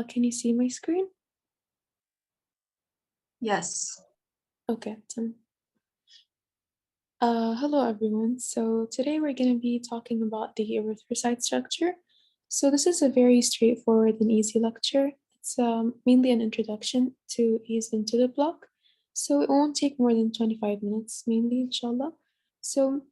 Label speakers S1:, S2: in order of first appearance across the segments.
S1: Can you see my screen?
S2: Yes.
S1: Okay, done. Hello everyone. So today we're going to be talking about the erythrocyte structure. So this is a very straightforward and easy lecture. It's mainly an introduction to ease into the block. So it won't take more than 25 minutes, mainly, inshallah. So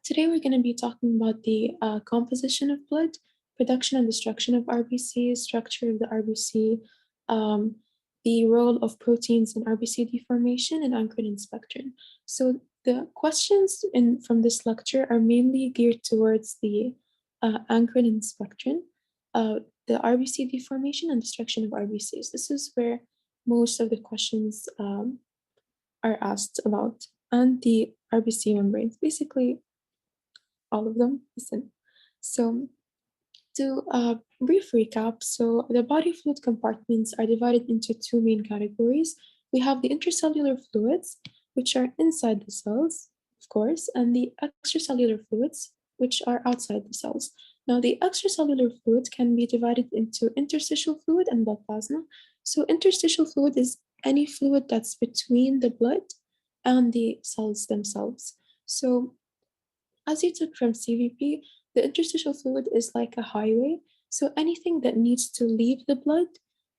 S1: today we're going to be talking about the composition of blood, production and destruction of RBC, structure of the RBC, um, the role of proteins in RBC deformation, and anchored inspection. So the questions from this lecture are mainly geared towards the anchored inspection, the RBC deformation, and destruction of RBCs. This is where most of the questions are asked about, and the RBC membranes. Basically, all of them. Listen. So to brief recap, so the body fluid compartments are divided into two main categories. We have the intracellular fluids, which are inside the cells, of course, and the extracellular fluids, which are outside the cells. Now, the extracellular fluid can be divided into interstitial fluid and blood plasma. So interstitial fluid is any fluid that's between the blood and the cells themselves. So as you took from CVP, the interstitial fluid is like a highway. So anything that needs to leave the blood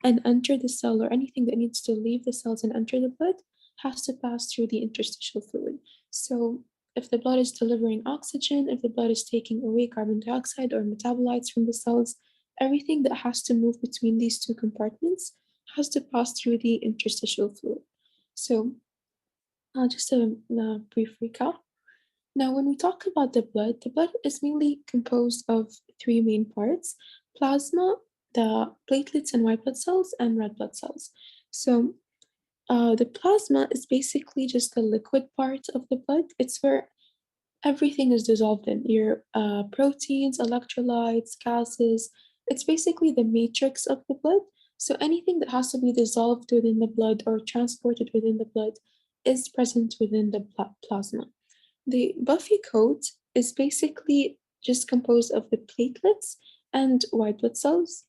S1: and enter the cell, or anything that needs to leave the cells and enter the blood, has to pass through the interstitial fluid. So if the blood is delivering oxygen, if the blood is taking away carbon dioxide or metabolites from the cells, everything that has to move between these two compartments has to pass through the interstitial fluid. So just a brief recap. Now, when we talk about the blood is mainly composed of three main parts: plasma, the platelets and white blood cells, and red blood cells. So, the plasma is basically just the liquid part of the blood. It's where everything is dissolved in your proteins, electrolytes, gases. It's basically the matrix of the blood. So, anything that has to be dissolved within the blood or transported within the blood is present within the plasma. The buffy coat is basically just composed of the platelets and white blood cells.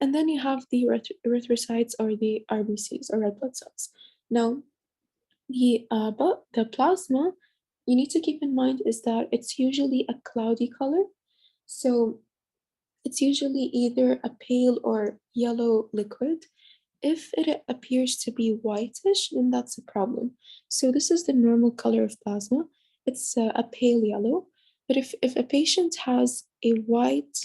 S1: And then you have the erythrocytes or the RBCs or red blood cells. Now, the plasma, you need to keep in mind is that it's usually a cloudy color. So it's usually either a pale or yellow liquid. If it appears to be whitish, then that's a problem. So this is the normal color of plasma. It's a pale yellow. But if a patient has a white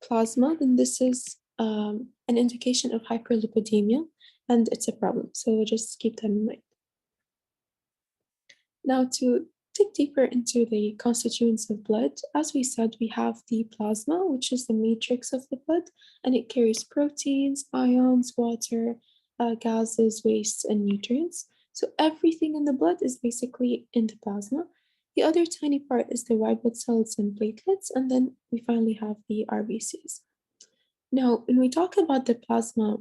S1: plasma, then this is an indication of hyperlipidemia, and it's a problem. So just keep that in mind. Now, to dig deeper into the constituents of blood, as we said, we have the plasma, which is the matrix of the blood, and it carries proteins, ions, water, gases, wastes, and nutrients. So everything in the blood is basically in the plasma. The other tiny part is the white blood cells and platelets, and then we finally have the RBCs. Now, when we talk about the plasma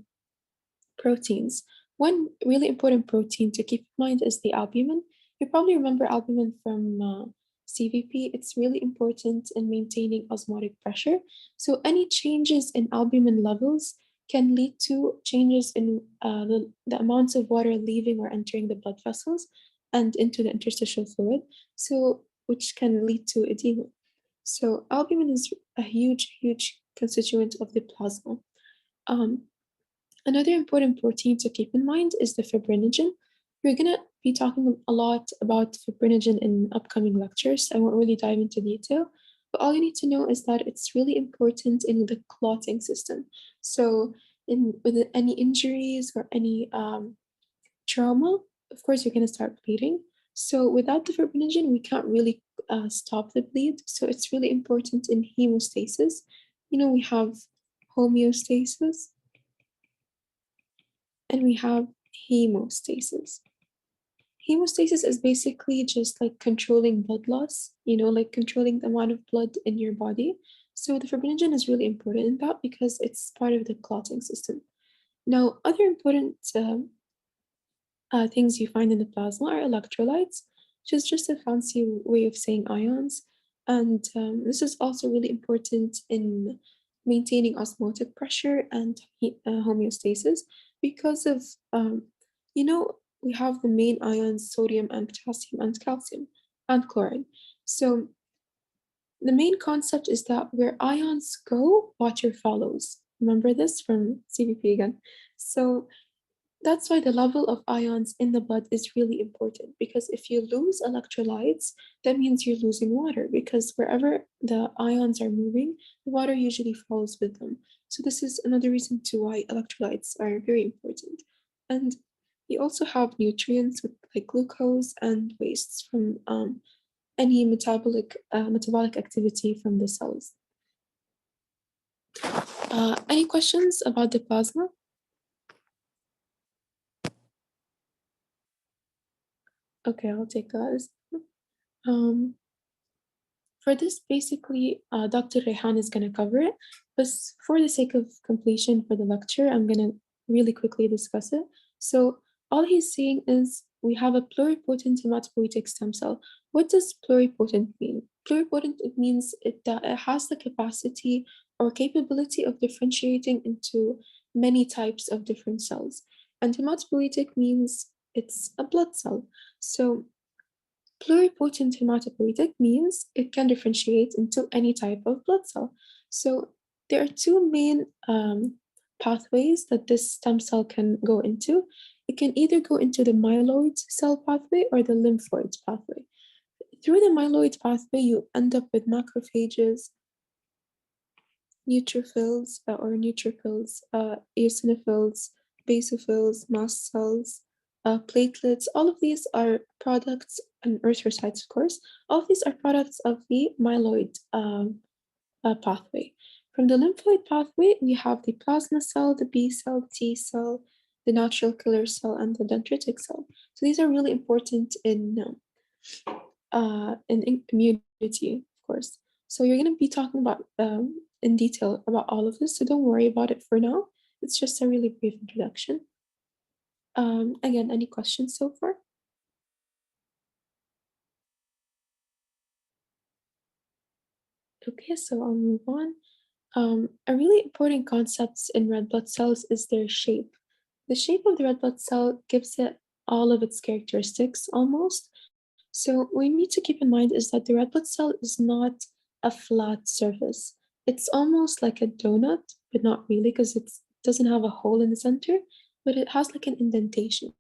S1: proteins, one really important protein to keep in mind is the albumin. You probably remember albumin from CVP. It's really important in maintaining osmotic pressure. So any changes in albumin levels can lead to changes in the amounts of water leaving or entering the blood vessels and into the interstitial fluid, so which can lead to edema. So albumin is a huge constituent of the plasma. Um, Another important protein to keep in mind is the fibrinogen. We're going to be talking a lot about fibrinogen in upcoming lectures. I won't really dive into detail, but all you need to know is that it's really important in the clotting system. So, with any injuries or any trauma, of course, you're going to start bleeding. So, without the fibrinogen, we can't really stop the bleed. So, it's really important in hemostasis. We have homeostasis and we have hemostasis. Hemostasis is basically just like controlling blood loss, like controlling the amount of blood in your body. So the fibrinogen is really important in that because it's part of the clotting system. Now, other important things you find in the plasma are electrolytes, which is just a fancy way of saying ions. And this is also really important in maintaining osmotic pressure and homeostasis because of, you know, we have the main ions, sodium and potassium and calcium and chlorine. So the main concept is that where ions go, water follows. Remember this from CVP again. So that's why the level of ions in the blood is really important because if you lose electrolytes, that means you're losing water because wherever the ions are moving, the water usually follows with them. So this is another reason to why electrolytes are very important. And you also have nutrients with like glucose and wastes from any metabolic activity from the cells. Any questions about the plasma? Okay, I'll take that. Um, For this, basically, Dr. Rehan is going to cover it, but for the sake of completion for the lecture, I'm going to really quickly discuss it. So all he's saying is we have a pluripotent hematopoietic stem cell. What does pluripotent mean? Pluripotent, it means that it has the capacity or capability of differentiating into many types of different cells. And hematopoietic means it's a blood cell. So pluripotent hematopoietic means it can differentiate into any type of blood cell. So there are two main pathways that this stem cell can go into. It can either go into the myeloid cell pathway or the lymphoid pathway. Through the myeloid pathway, you end up with macrophages, neutrophils, eosinophils, basophils, mast cells, platelets. All of these are products, and erythrocytes, of course. All of these are products of the myeloid pathway. From the lymphoid pathway, we have the plasma cell, the B cell, T cell, the natural killer cell, and the dendritic cell. So these are really important in immunity, of course. So you're going to be talking about in detail about all of this, so don't worry about it for now. It's just a really brief introduction. Again, any questions so far? Okay, so I'll move on. A really important concept in red blood cells is their shape. The shape of the red blood cell gives it all of its characteristics almost. So what we need to keep in mind is that the red blood cell is not a flat surface. It's almost like a donut, but not really because it doesn't have a hole in the center, but it has like an indentation.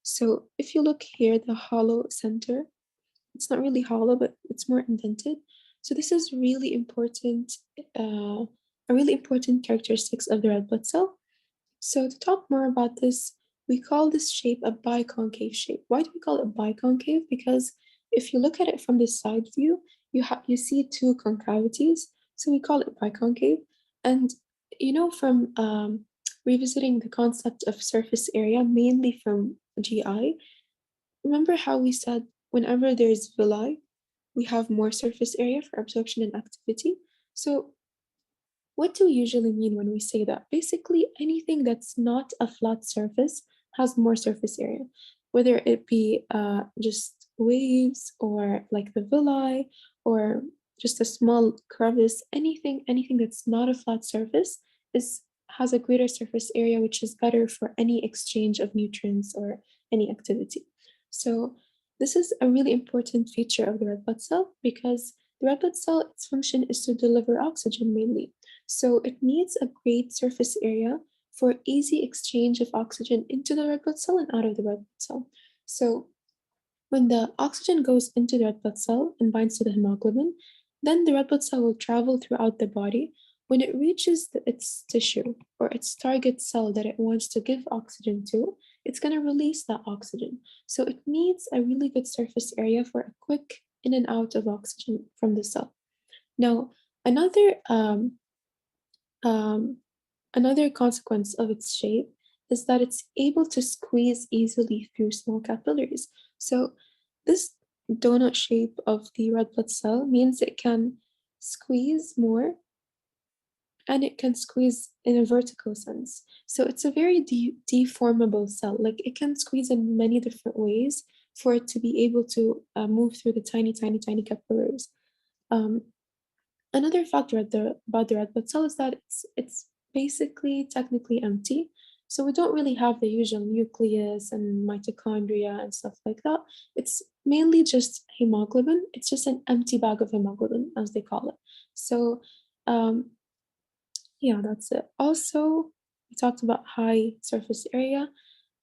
S1: So if you look here, the hollow center, it's not really hollow, but it's more indented. So this is really important, a really important characteristics of the red blood cell. So to talk more about this, we call this shape a biconcave shape. Why do we call it biconcave? Because if you look at it from the side view, you see two concavities. So we call it biconcave. And from revisiting the concept of surface area, mainly from GI, remember how we said whenever there's villi, we have more surface area for absorption and activity. So what do we usually mean when we say that? Basically, anything that's not a flat surface has more surface area, whether it be just waves or like the villi or just a small crevice, anything that's not a flat surface is has a greater surface area, which is better for any exchange of nutrients or any activity. So this is a really important feature of the red blood cell because the red blood cell, its function is to deliver oxygen mainly. So it needs a great surface area for easy exchange of oxygen into the red blood cell and out of the red blood cell. So when the oxygen goes into the red blood cell and binds to the hemoglobin, then the red blood cell will travel throughout the body. When it reaches its tissue or its target cell that it wants to give oxygen to, it's going to release that oxygen. So it needs a really good surface area for a quick in and out of oxygen from the cell. Now, um, another consequence of its shape is that it's able to squeeze easily through small capillaries. So this donut shape of the red blood cell means it can squeeze more and it can squeeze in a vertical sense. So it's a very deformable cell. Like it can squeeze in many different ways for it to be able to move through the tiny capillaries. Um, Another factor about the red blood cell is that it's basically technically empty. So we don't really have the usual nucleus and mitochondria and stuff like that. It's mainly just hemoglobin. It's just an empty bag of hemoglobin, as they call it. So um, yeah, that's it. Also, we talked about high surface area,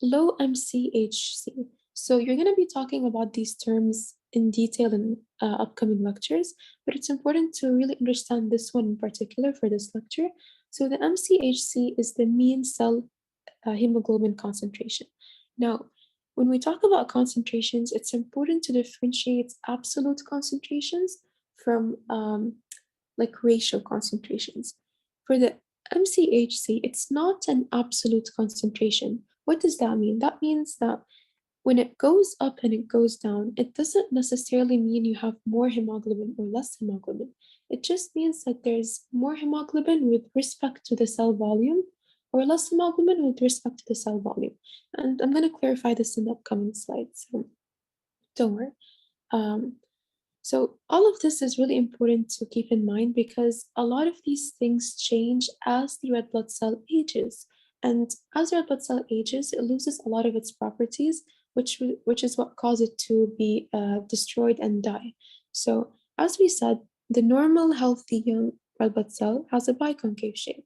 S1: low MCHC. So you're going to be talking about these terms in detail in upcoming lectures, but it's important to really understand this one in particular for this lecture. So the MCHC is the mean cell hemoglobin concentration. Now, when we talk about concentrations, it's important to differentiate absolute concentrations from like ratio concentrations. For the MCHC, it's not an absolute concentration. What does that mean? That means that when it goes up and it goes down, it doesn't necessarily mean you have more hemoglobin or less hemoglobin. It just means that there's more hemoglobin with respect to the cell volume or less hemoglobin with respect to the cell volume. And I'm going to clarify this in the upcoming slides, so don't worry. Um, so all of this is really important to keep in mind because a lot of these things change as the red blood cell ages. And as the red blood cell ages, it loses a lot of its properties, which is what causes it to be destroyed and die. So as we said, the normal healthy young red blood cell has a biconcave shape.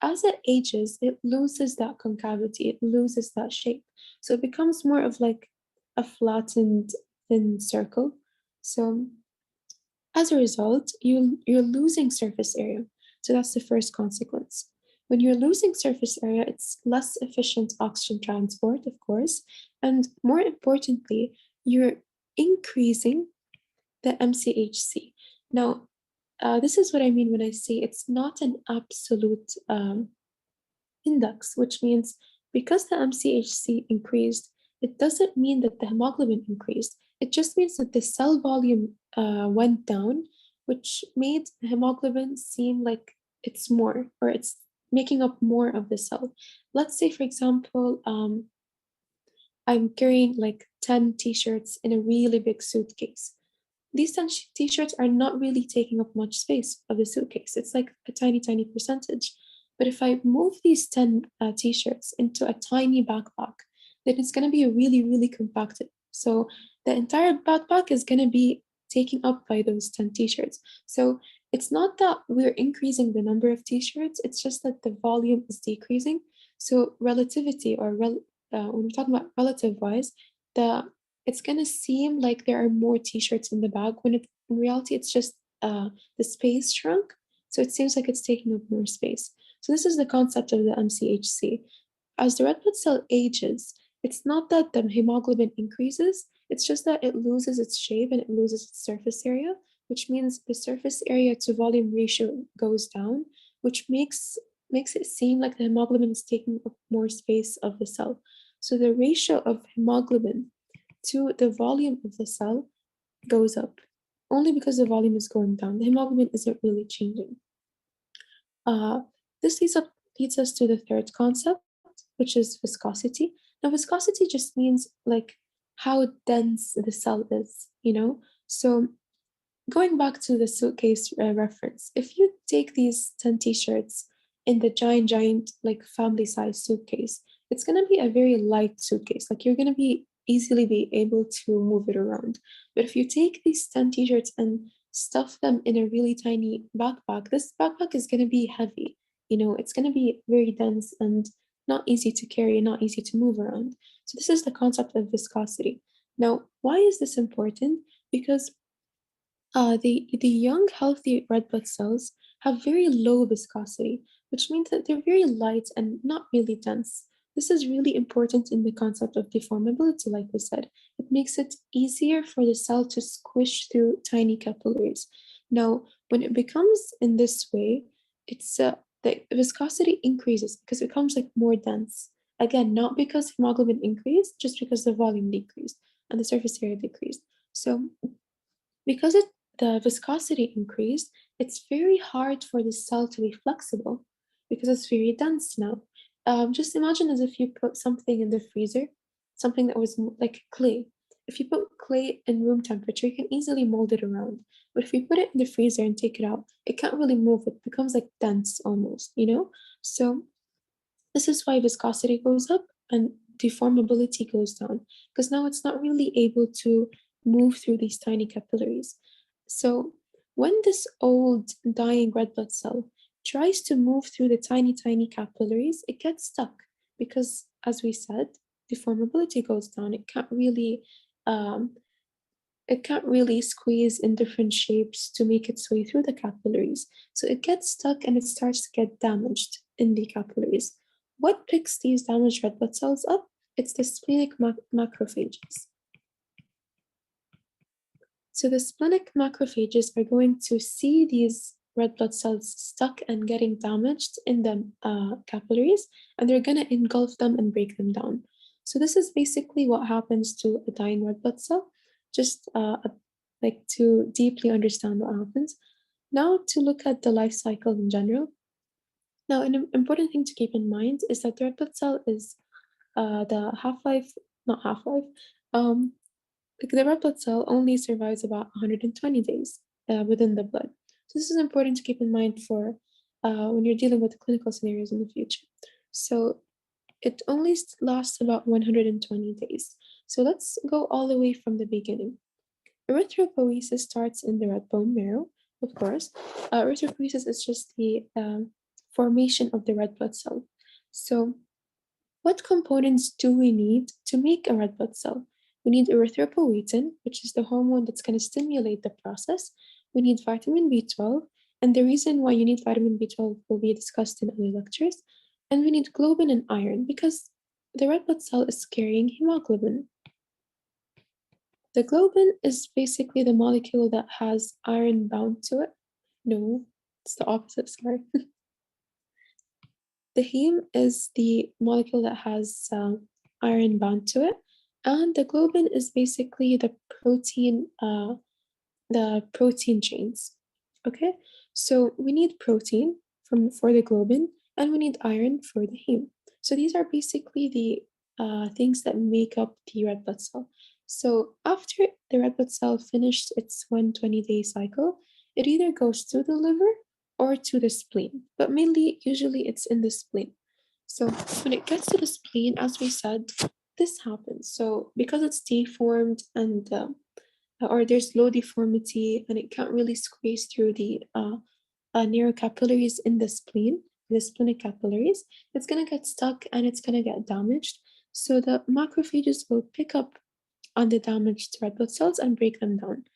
S1: As it ages, it loses that concavity, it loses that shape. So it becomes more of like a flattened thin circle. So as a result, you're losing surface area. So that's the first consequence. When you're losing surface area, it's less efficient oxygen transport, of course, and more importantly, you're increasing the MCHC. Now, this is what I mean when I say it's not an absolute index, which means because the MCHC increased, it doesn't mean that the hemoglobin increased. It just means that the cell volume went down, which made the hemoglobin seem like it's more or it's making up more of the cell. Let's say, for example, I'm carrying like 10 t-shirts in a really big suitcase. These 10 t-shirts are not really taking up much space of the suitcase. It's like a tiny, tiny percentage. But if I move these 10 t-shirts into a tiny backpack, then it's going to be really, really compacted. So the entire backpack is going to be taken up by those 10 t-shirts. So it's not that we're increasing the number of t-shirts, it's just that the volume is decreasing. So relativity when we're talking about relative wise, the it's gonna seem like there are more t-shirts in the bag when in reality it's just the space shrunk. So it seems like it's taking up more space. So this is the concept of the MCHC. As the red blood cell ages, it's not that the hemoglobin increases, it's just that it loses its shape and it loses its surface area, which means the surface area to volume ratio goes down, which makes it seem like the hemoglobin is taking up more space of the cell. So the ratio of hemoglobin to the volume of the cell goes up only because the volume is going down. The hemoglobin isn't really changing. Uh, this leads us to the third concept, which is viscosity. Now, viscosity just means like how dense the cell is, you know? So going back to the suitcase reference, if you take these 10 t-shirts in the giant, like family size suitcase, it's going to be a very light suitcase. Like you're going to be easily be able to move it around. But if you take these 10 t-shirts and stuff them in a really tiny backpack, this backpack is going to be heavy. It's going to be very dense and not easy to carry, not easy to move around. So this is the concept of viscosity. Now, why is this important? Because the young, healthy red blood cells have very low viscosity, which means that they're very light and not really dense. This is really important in the concept of deformability, like we said. It makes it easier for the cell to squish through tiny capillaries. Now, when it becomes in this way, the viscosity increases because it becomes like more dense. Again, not because hemoglobin increased, just because the volume decreased and the surface area decreased. So because the viscosity increased, it's very hard for the cell to be flexible because it's very dense now. Just imagine as if you put something in the freezer, something that was like clay. if you put clay in room temperature, you can easily mold it around. But if you put it in the freezer and take it out, it can't really move. It becomes like dense almost, you know? So this is why viscosity goes up and deformability goes down, because now it's not really able to move through these tiny capillaries. So when this old dying red blood cell tries to move through the tiny capillaries, it gets stuck because, as we said, deformability goes down. Um, it can't really squeeze in different shapes to make its way through the capillaries. So it gets stuck and it starts to get damaged in the capillaries. What picks these damaged red blood cells up? It's the splenic macrophages. So the splenic macrophages are going to see these red blood cells stuck and getting damaged in the capillaries, and they're going to engulf them and break them down. So this is basically what happens to a dying red blood cell, just like to deeply understand what happens. Now to look at the life cycle in general. Now, an important thing to keep in mind is that the red blood cell is the half-life, not half-life, um, the red blood cell only survives about 120 days within the blood. So this is important to keep in mind for when you're dealing with clinical scenarios in the future. So it only lasts about 120 days. So let's go all the way from the beginning. Erythropoiesis starts in the red bone marrow, of course. Erythropoiesis is just the formation of the red blood cell. So what components do we need to make a red blood cell? We need erythropoietin, which is the hormone that's going to stimulate the process. We need vitamin B12, and the reason why you need vitamin B12 will be discussed in other lectures. And we need globin and iron because the red blood cell is carrying hemoglobin. The globin is basically the molecule that has iron bound to it. No, it's the opposite, sorry. The heme is the molecule that has iron bound to it, and the globin is basically the protein chains. Okay, so we need protein for the globin, and we need iron for the heme. So these are basically the things that make up the red blood cell. So after the red blood cell finished its 120-day cycle, it either goes to the liver or to the spleen, but mainly, usually it's in the spleen. So when it gets to the spleen, as we said, this happens. So because it's deformed and or there's low deformity and it can't really squeeze through the narrow capillaries in the splenic capillaries, it's going to get stuck and it's going to get damaged. So the macrophages will pick up on the damaged red blood cells and break them down.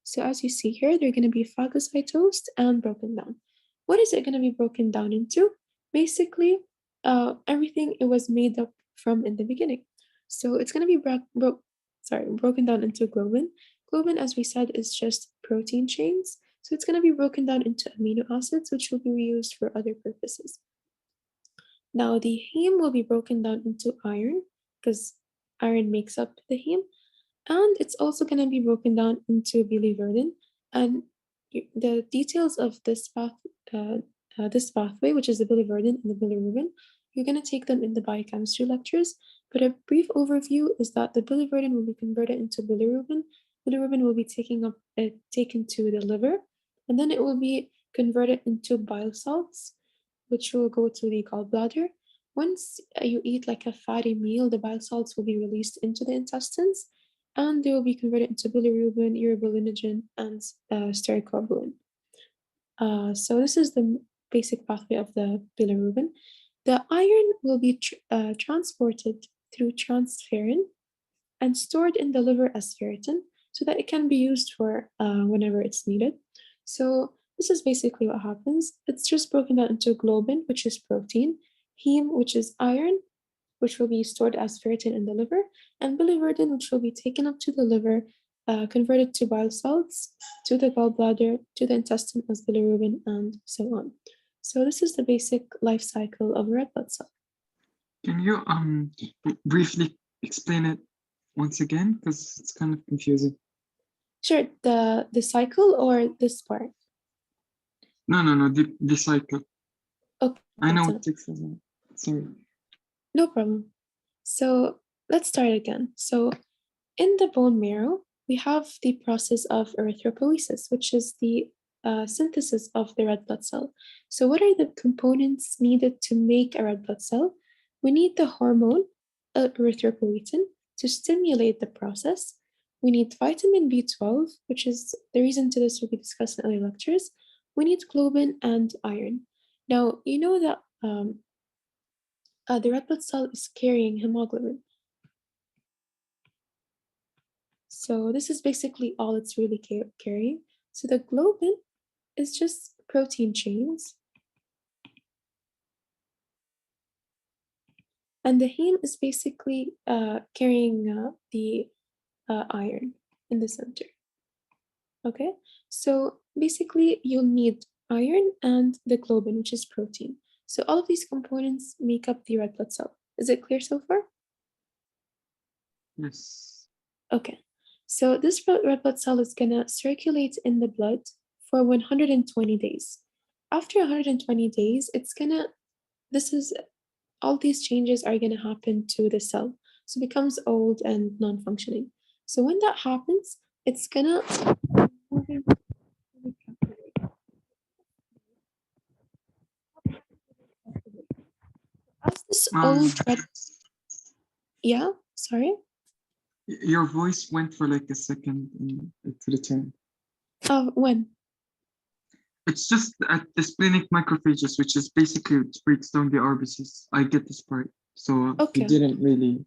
S1: So as you see here, they're going to be phagocytosed and broken down. What is it going to be broken down into? Basically, everything it was made up from in the beginning. So it's going to be broken down into globin. Globin, as we said, is just protein chains. So it's going to be broken down into amino acids, which will be reused for other purposes. Now, the heme will be broken down into iron, because iron makes up the heme. And it's also going to be broken down into biliverdin. And the details of this pathway, which is the biliverdin and the bilirubin, you're going to take them in the biochemistry lectures. But a brief overview is that the biliverdin will be converted into bilirubin. Bilirubin will be taken to the liver, and then it will be converted into bile salts, which will go to the gallbladder. Once you eat like a fatty meal, the bile salts will be released into the intestines, and they will be converted into bilirubin, urobilinogen, and stercobilin. So this is the basic pathway of the bilirubin. The iron will be transported through transferrin and stored in the liver as ferritin so that it can be used for whenever it's needed. So this is basically what happens. It's just broken down into globin, which is protein, heme, which is iron, which will be stored as ferritin in the liver, and biliverdin, which will be taken up to the liver, converted to bile salts, to the gallbladder, to the intestine as bilirubin, and so on. So this is the basic life cycle of a red blood cell.
S2: Can you briefly explain it once again, because it's kind of confusing?
S1: Sure. The cycle or this part?
S2: No, the cycle.
S1: Okay.
S2: I know it takes a minute. Sorry.
S1: No problem. So let's start again. So in the bone marrow, we have the process of erythropoiesis, which is the synthesis of the red blood cell. So, what are the components needed to make a red blood cell? We need the hormone erythropoietin to stimulate the process. We need vitamin B12, which is the reason to this will be discussed in other lectures. We need globin and iron. Now, you know that the red blood cell is carrying hemoglobin. So this is basically all it's really carrying. So the globin is just protein chains. And the heme is basically carrying the iron in the center. Okay, so basically you'll need iron and the globin, which is protein. So all of these components make up the red blood cell. Is it clear so far?
S2: Yes.
S1: Okay, so this red blood cell is gonna circulate in the blood for 120 days. After 120 days, all these changes are gonna happen to the cell. So it becomes old and non-functioning. So when that happens, it's gonna as this old red, yeah, sorry.
S2: Your voice went for like a second and it returned.
S1: Oh, when?
S2: It's just at the splenic macrophages, which is basically it breaks down the RBCs. I get this part. So
S1: Okay.
S2: you didn't really.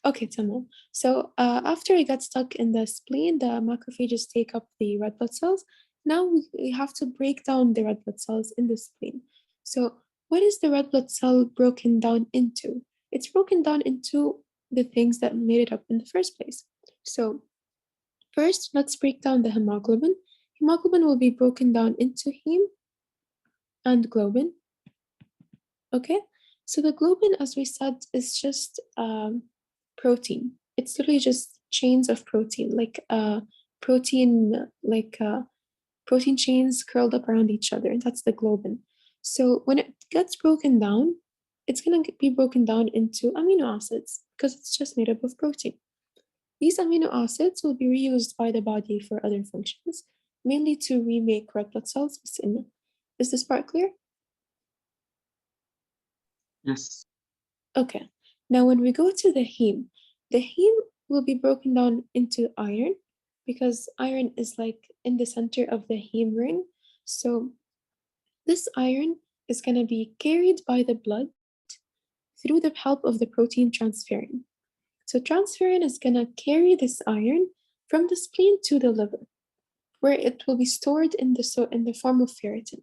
S1: Okay, Tamam. So after it got stuck in the spleen, the macrophages take up the red blood cells. Now we have to break down the red blood cells in the spleen. So what is the red blood cell broken down into? It's broken down into the things that made it up in the first place. So first, let's break down the hemoglobin. Hemoglobin will be broken down into heme and globin. Okay, so the globin, as we said, is just protein. It's literally just chains of protein, protein chains curled up around each other, and that's the globin. So when it gets broken down, it's gonna be broken down into amino acids because it's just made up of protein. These amino acids will be reused by the body for other functions, mainly to remake red blood cells. Is this part clear?
S2: Yes.
S1: Okay, now when we go to the heme will be broken down into iron because iron is like in the center of the heme ring. So this iron is going to be carried by the blood through the help of the protein transferrin. So transferrin is going to carry this iron from the spleen to the liver, where it will be stored in the form of ferritin.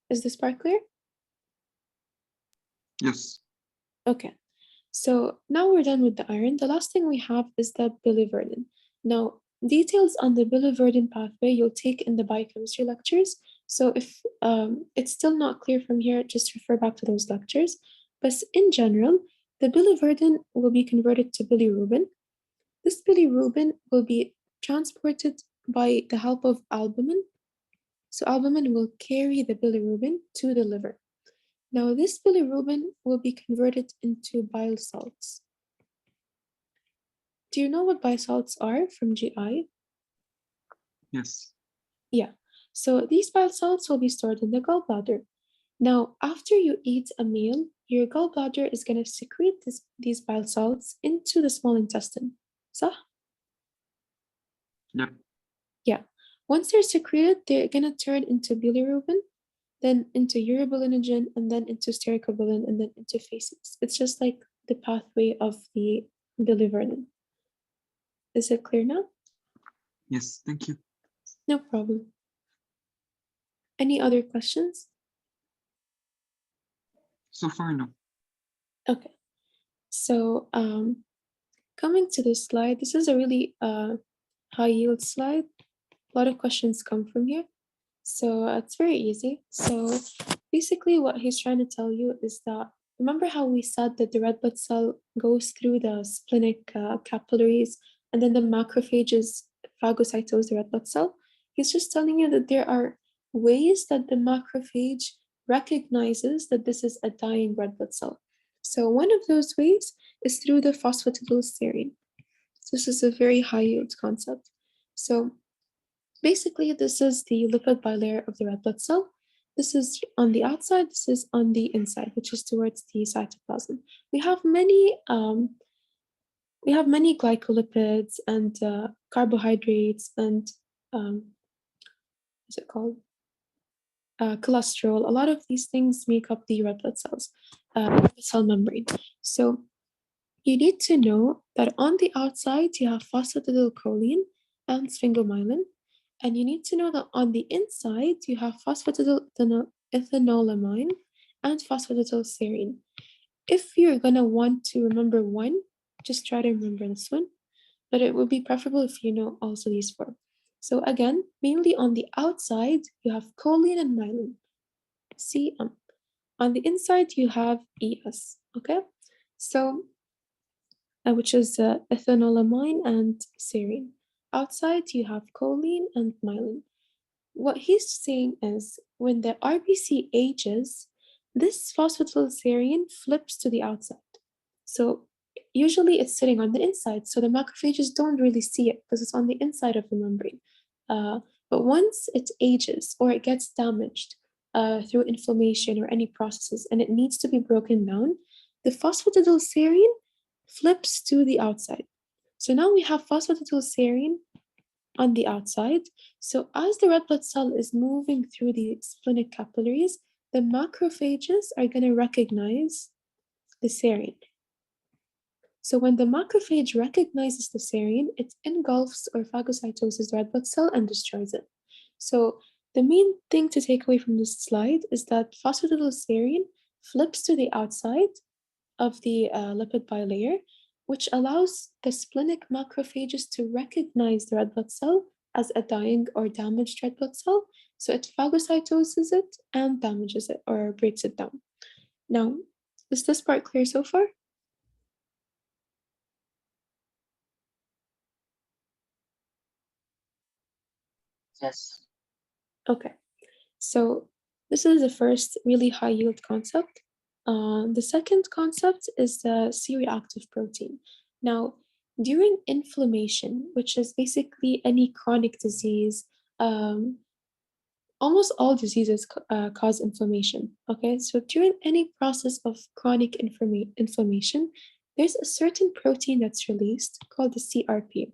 S1: Is this part clear?
S2: Yes.
S1: Okay, so now we're done with the iron. The last thing we have is the biliverdin. Now, details on the biliverdin pathway you'll take in the biochemistry lectures. So if it's still not clear from here, just refer back to those lectures. But in general, the biliverdin will be converted to bilirubin. This bilirubin will be transported by the help of albumin. So albumin will carry the bilirubin to the liver. Now, this bilirubin will be converted into bile salts. Do you know what bile salts are from GI?
S2: Yes.
S1: Yeah. So these bile salts will be stored in the gallbladder. Now, after you eat a meal, your gallbladder is going to secrete these bile salts into the small intestine. So,
S2: Yep.
S1: yeah. Once they're secreted, they're going to turn into bilirubin, then into urobilinogen, and then into stercobilin, and then into faces. It's just like the pathway of the biliverdin. Is it clear now?
S2: Yes. Thank you.
S1: No problem. Any other questions?
S2: So far, no.
S1: Okay. So coming to this slide, this is a really high yield slide. A lot of questions come from here. So it's very easy. So basically what he's trying to tell you is that, remember how we said that the red blood cell goes through the splenic capillaries and then the macrophages phagocytose the red blood cell? He's just telling you that there are ways that the macrophage recognizes that this is a dying red blood cell. So one of those ways is through the phosphatidylserine. So this is a very high yield concept. So basically, this is the lipid bilayer of the red blood cell. This is on the outside, this is on the inside, which is towards the cytoplasm. We have many glycolipids and carbohydrates and what's it called? Cholesterol. A lot of these things make up the red blood cells, red blood cell membrane. So you need to know that on the outside you have phosphatidylcholine and sphingomyelin, and you need to know that on the inside you have phosphatidylethanolamine and phosphatidylserine. If you're gonna want to remember one, just try to remember this one, but it would be preferable if you know also these four. So again, mainly on the outside you have choline and myelin. CM. On the inside you have ES. Okay, so which is ethanolamine and serine. Outside, you have choline and myelin. What he's saying is when the RBC ages, this phosphatidylserine flips to the outside. So usually it's sitting on the inside, so the macrophages don't really see it because it's on the inside of the membrane. But once it ages or it gets damaged through inflammation or any processes and it needs to be broken down, the phosphatidylserine flips to the outside. So now we have phosphatidylserine on the outside. So as the red blood cell is moving through the splenic capillaries, the macrophages are going to recognize the serine. So when the macrophage recognizes the serine, it engulfs or phagocytoses the red blood cell and destroys it. So the main thing to take away from this slide is that phosphatidylserine flips to the outside of the lipid bilayer, which allows the splenic macrophages to recognize the red blood cell as a dying or damaged red blood cell. So it phagocytoses it and damages it or breaks it down. Now, is this part clear so far?
S3: Yes.
S1: Okay, so this is the first really high yield concept. The second concept is the C-reactive protein. Now, during inflammation, which is basically any chronic disease, almost all diseases cause inflammation. Okay, so during any process of chronic inflammation, there's a certain protein that's released called the CRP.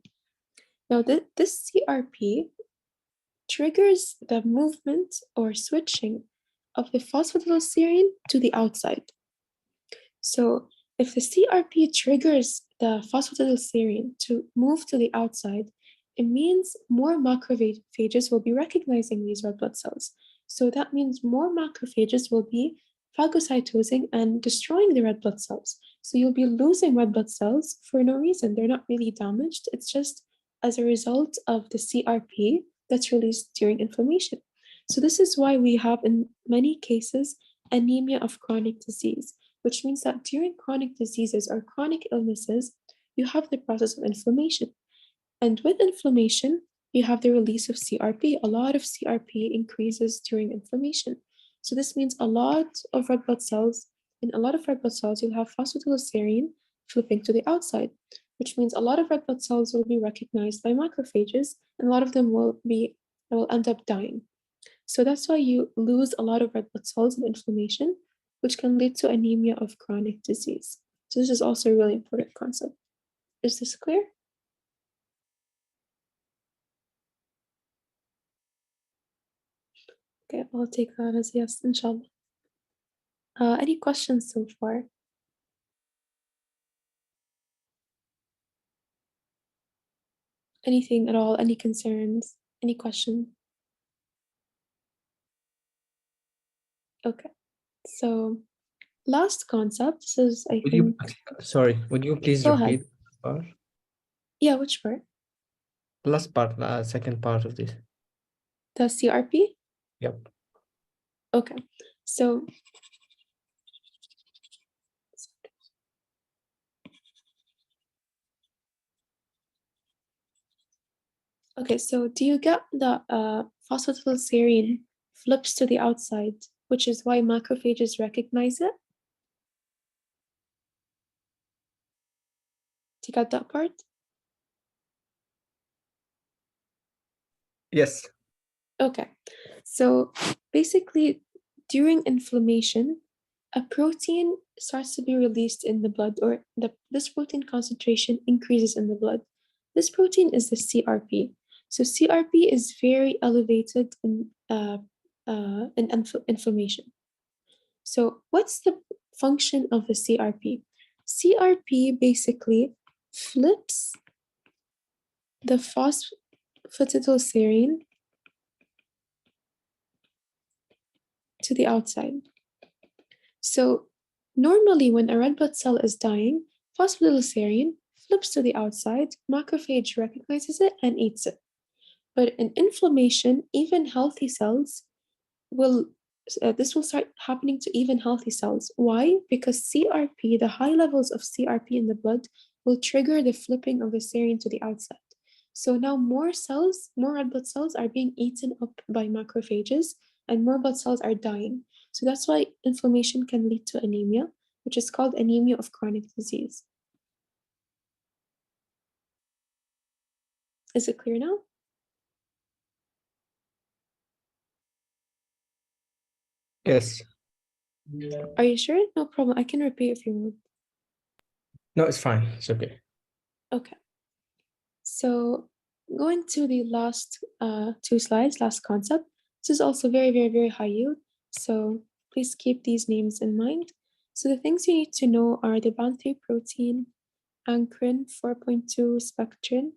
S1: Now, this CRP triggers the movement or switching of the phosphatidylserine to the outside. So if the CRP triggers the phosphatidylserine to move to the outside, it means more macrophages will be recognizing these red blood cells. So that means more macrophages will be phagocytosing and destroying the red blood cells. So you'll be losing red blood cells for no reason. They're not really damaged. It's just as a result of the CRP that's released during inflammation. So this is why we have in many cases anemia of chronic disease, which means that during chronic diseases or chronic illnesses, you have the process of inflammation. And with inflammation, you have the release of CRP. A lot of CRP increases during inflammation. So this means a lot of red blood cells, in a lot of red blood cells, you'll have phosphatidylserine flipping to the outside, which means a lot of red blood cells will be recognized by macrophages, and a lot of them will end up dying. So that's why you lose a lot of red blood cells in inflammation, which can lead to anemia of chronic disease. So this is also a really important concept. Is this clear? Okay, I'll take that as yes, inshallah. Any questions so far? Anything at all? Any concerns? Any questions? Okay, so last concept, this is, I
S4: Would
S1: think,
S4: would you please
S1: go ahead.
S4: repeat the part?
S1: Yeah, which part?
S4: Last part, second part of this.
S1: The CRP?
S4: Yep.
S1: Okay, so okay, so do you get the phosphatidylserine flips to the outside, which is why macrophages recognize it? you got that part?
S4: Yes.
S1: Okay. So basically, during inflammation, a protein starts to be released in the blood, or this protein concentration increases in the blood. This protein is the CRP. So CRP is very elevated in inflammation. So what's the function of the CRP? CRP basically flips the phosphatidylserine to the outside. So normally when a red blood cell is dying, phosphatidylserine flips to the outside, macrophage recognizes it and eats it. But in inflammation, even healthy cells this will start happening to even healthy cells. Why? Because CRP, the high levels of CRP in the blood, will trigger the flipping of the serine to the outside. So now more red blood cells are being eaten up by macrophages, and more blood cells are dying. So that's why inflammation can lead to anemia, which is called anemia of chronic disease. Is it clear now?
S4: Yes.
S1: Are you sure? No problem. I can repeat if you want.
S4: No, it's fine. It's okay.
S1: Okay. So going to the last two slides, last concept. This is also very, very, very high yield. So please keep these names in mind. So the things you need to know are the BAN3 protein, ankyrin 4.2 spectrin,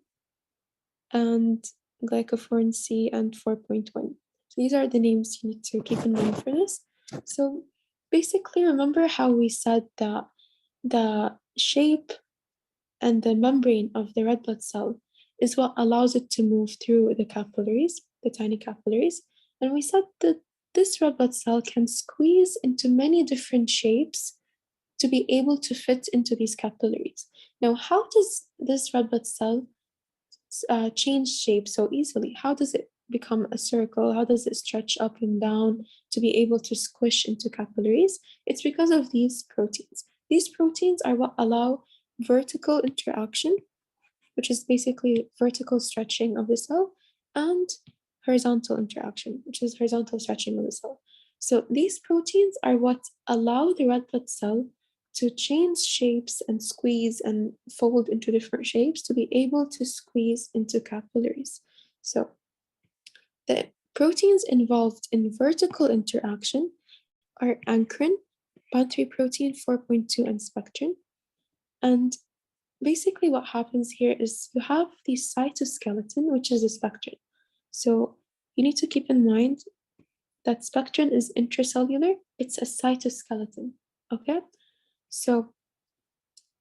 S1: and glycophorin C and 4.1. So these are the names you need to keep in mind for this. So basically, remember how we said that the shape and the membrane of the red blood cell is what allows it to move through the capillaries, the tiny capillaries. And we said that this red blood cell can squeeze into many different shapes to be able to fit into these capillaries. Now, how does this red blood cell change shape so easily? How does it become a circle? How does it stretch up and down to be able to squish into capillaries? It's because of these proteins. These proteins are what allow vertical interaction, which is basically vertical stretching of the cell, and horizontal interaction, which is horizontal stretching of the cell. So these proteins are what allow the red blood cell to change shapes and squeeze and fold into different shapes to be able to squeeze into capillaries. So the proteins involved in vertical interaction are ankyrin, BAN3 protein 4.2, and spectrin. And basically what happens here is you have the cytoskeleton, which is the spectrin. So you need to keep in mind that spectrin is intracellular. It's a cytoskeleton, okay? So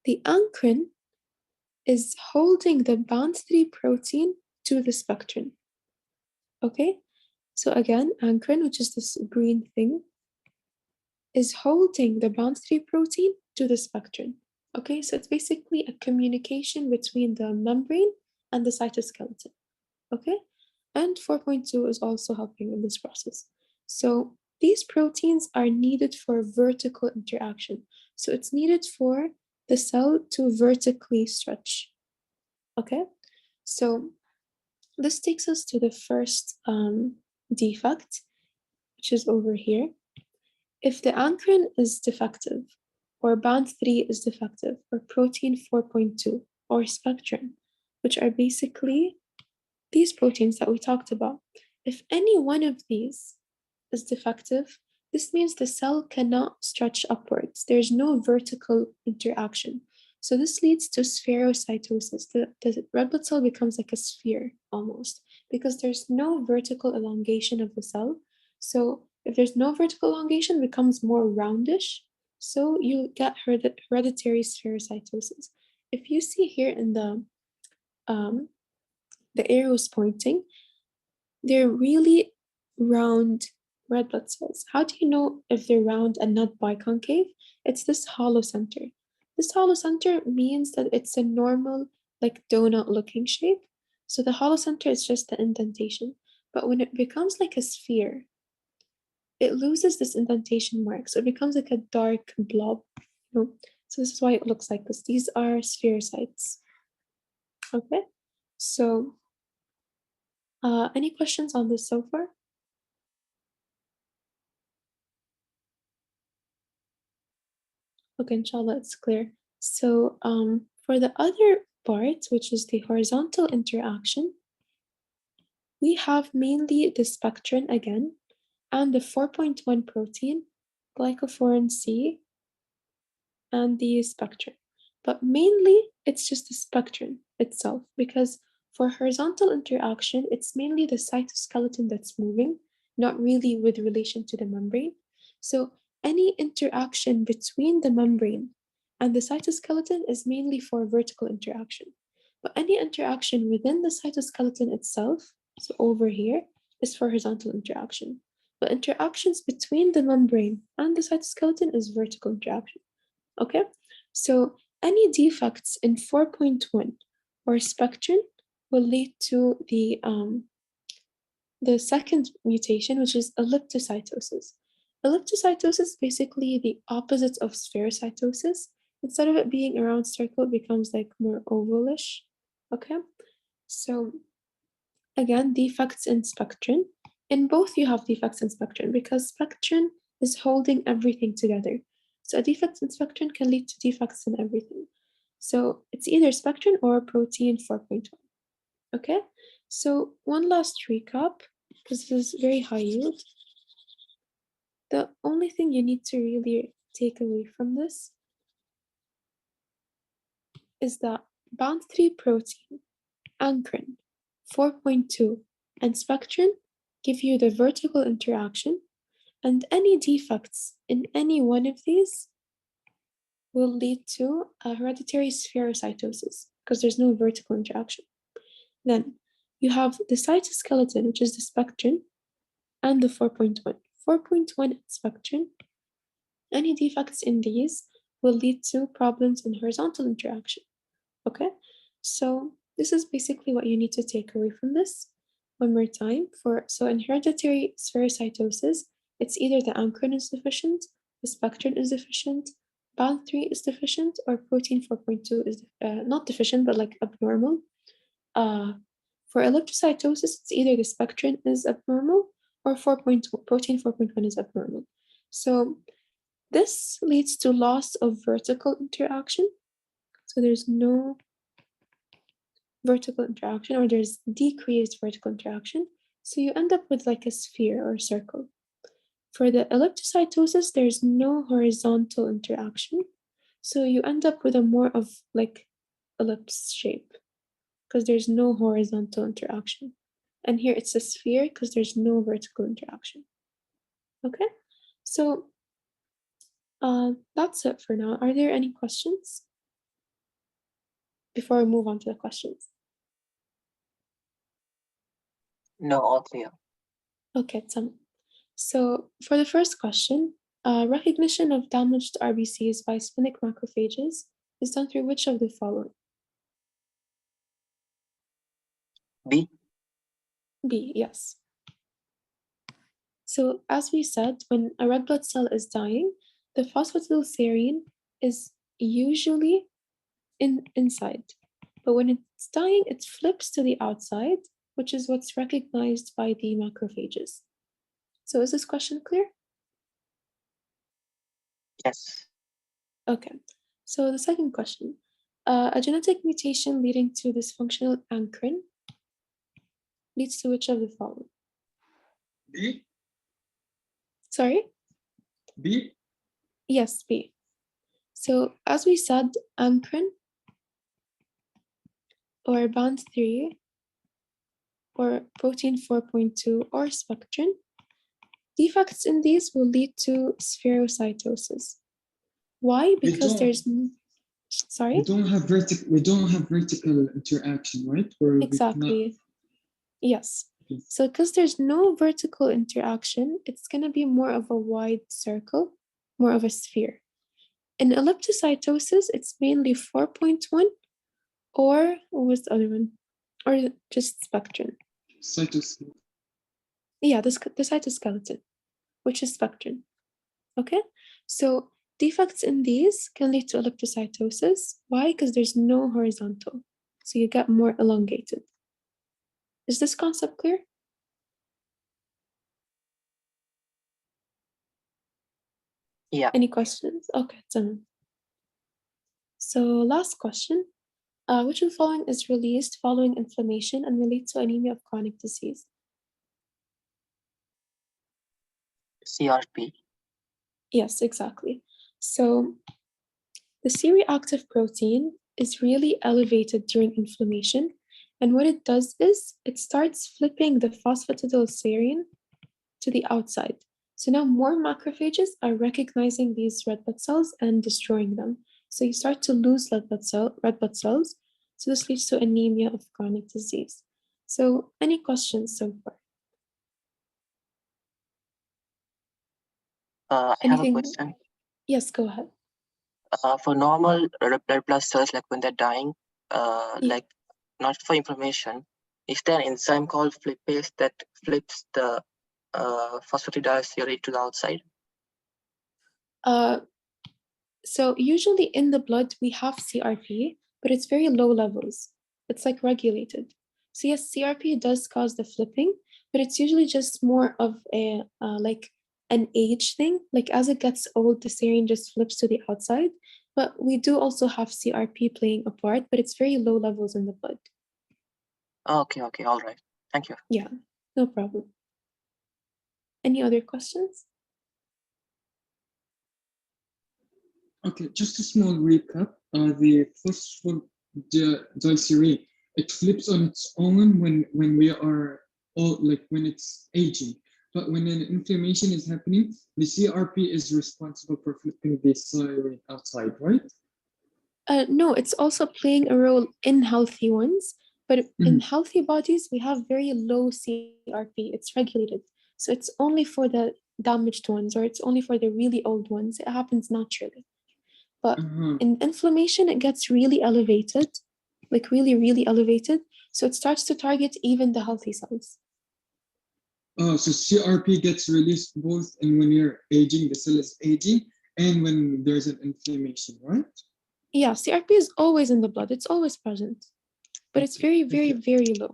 S1: the ankyrin is holding the BAN3 protein to the spectrin, okay? So again, ankyrin, which is this green thing, is holding the BAN3 protein to the spectrin. Okay, so it's basically a communication between the membrane and the cytoskeleton. Okay, and 4.2 is also helping in this process. So these proteins are needed for vertical interaction. So it's needed for the cell to vertically stretch. Okay, so this takes us to the first defect, which is over here. If the ankyrin is defective, or BAN3 is defective, or protein 4.2, or spectrin, which are basically these proteins that we talked about, if any one of these is defective, this means the cell cannot stretch upwards. There's no vertical interaction. So this leads to spherocytosis. The red blood cell becomes like a sphere almost, because there's no vertical elongation of the cell. So if there's no vertical elongation, it becomes more roundish. So you get hereditary spherocytosis. If you see here in the arrows pointing, they're really round red blood cells. How do you know if they're round and not biconcave? It's this hollow center. This hollow center means that it's a normal, like donut-looking shape. So the hollow center is just the indentation. But when it becomes like a sphere, it loses this indentation mark. So it becomes like a dark blob. So this is why it looks like this. These are spherocytes. Okay, so any questions on this so far? Okay, inshallah, it's clear. So for the other part, which is the horizontal interaction, we have mainly the spectrin again, and the 4.1 protein, glycophorin C, and the spectrin. But mainly, it's just the spectrin itself, because for horizontal interaction, it's mainly the cytoskeleton that's moving, not really with relation to the membrane. So any interaction between the membrane and the cytoskeleton is mainly for vertical interaction. But any interaction within the cytoskeleton itself, so over here, is for horizontal interaction. But interactions between the membrane and the cytoskeleton is vertical interaction. Okay, so any defects in 4.1 or spectrin will lead to the second mutation, which is elliptocytosis. Elliptocytosis is basically the opposite of spherocytosis. Instead of it being a round circle, it becomes like more ovalish. Okay, so again, defects in spectrin. In both, you have defects in spectrin because spectrin is holding everything together. So a defect in spectrin can lead to defects in everything. So it's either spectrin or protein 4.1. Okay, so one last recap, because this is very high yield. The only thing you need to really take away from this is that bound 3 protein, ankyrin, 4.2, and spectrin give you the vertical interaction, and any defects in any one of these will lead to a hereditary spherocytosis because there's no vertical interaction. Then you have the cytoskeleton, which is the spectrin, and the 4.1. 4.1 spectrin, any defects in these will lead to problems in horizontal interaction. Okay, so this is basically what you need to take away from this. One more time, so in hereditary spherocytosis, it's either the ankyrin is deficient, the spectrin is deficient, bound 3 is deficient, or protein 4.2 is not deficient, but like abnormal. For elliptocytosis, it's either the spectrin is abnormal or protein 4.1 is abnormal. So this leads to loss of vertical interaction. So there's no vertical interaction, or there's decreased vertical interaction. So you end up with like a sphere or circle. For the elliptocytosis, there's no horizontal interaction. So you end up with a more of like ellipse shape because there's no horizontal interaction. And here it's a sphere because there's no vertical interaction. Okay, so that's it for now. Are there any questions before we move on to the questions?
S3: No, all clear.
S1: Okay, so for the first question, recognition of damaged RBCs by splenic macrophages is done through which of the following?
S3: B.
S1: B, yes. So as we said, when a red blood cell is dying, the phosphatidylserine is usually inside. But when it's dying, it flips to the outside, which is what's recognized by the macrophages. So is this question clear?
S3: Yes.
S1: Okay, so the second question. A genetic mutation leading to dysfunctional ankyrin leads to which of the following?
S2: B?
S1: Sorry?
S2: B?
S1: Yes, B. So as we said, ankyrin or band 3 or protein 4.2 or spectrin, defects in these will lead to spherocytosis. Why? Because there's sorry?
S2: We don't have vertical interaction, right?
S1: Exactly. Yes. So because there's no vertical interaction, it's going to be more of a wide circle, more of a sphere. In elliptocytosis, it's mainly 4.1 or what was the other one? Or just spectrin.
S2: Cytoskeleton.
S1: Yeah, the cytoskeleton, which is spectrin. Okay, so defects in these can lead to erythrocytosis. Why? Because there's no horizontal. So you get more elongated. Is this concept clear?
S3: Yeah.
S1: Any questions? Okay, done. So last question. Which of the following is released following inflammation and relates to anemia of chronic disease?
S3: CRP.
S1: Yes, exactly. So the C-reactive protein is really elevated during inflammation. And what it does is it starts flipping the phosphatidylserine to the outside. So now more macrophages are recognizing these red blood cells and destroying them. So you start to lose red blood cells. So this leads to anemia of chronic disease. So any questions so far?
S3: I have a question.
S1: Yes, go ahead.
S3: For normal red blood cells, like when they're dying,
S1: Yeah.
S3: like not for inflammation, is there an enzyme called flippase that flips the phosphatidylserine to the outside?
S1: So usually in the blood we have CRP, but it's very low levels. It's like regulated. So yes, CRP does cause the flipping, but it's usually just more of a like an age thing. Like as it gets old, the serine just flips to the outside. But we do also have CRP playing a part, but it's very low levels in the blood.
S3: Okay, all right. Thank you.
S1: Yeah, no problem. Any other questions?
S2: Okay, just a small recap. The phosphatidylserine, it flips on its own when we are when it's aging. But when an inflammation is happening, the CRP is responsible for flipping the serine outside, right?
S1: No, it's also playing a role in healthy ones, but in healthy bodies, we have very low CRP. It's regulated. So it's only for the damaged ones, or it's only for the really old ones. It happens naturally. But in inflammation, it gets really elevated, like really, really elevated. So it starts to target even the healthy cells.
S2: Oh, so CRP gets released both and when you're aging, the cell is aging, and when there's an inflammation, right?
S1: Yeah, CRP is always in the blood. It's always present, but it's very, very, very low.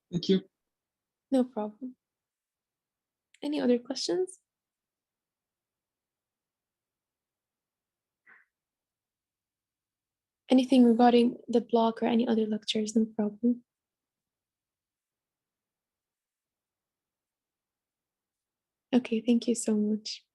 S2: Thank you.
S1: No problem. Any other questions? Anything regarding the block or any other lectures, no problem. Okay, thank you so much.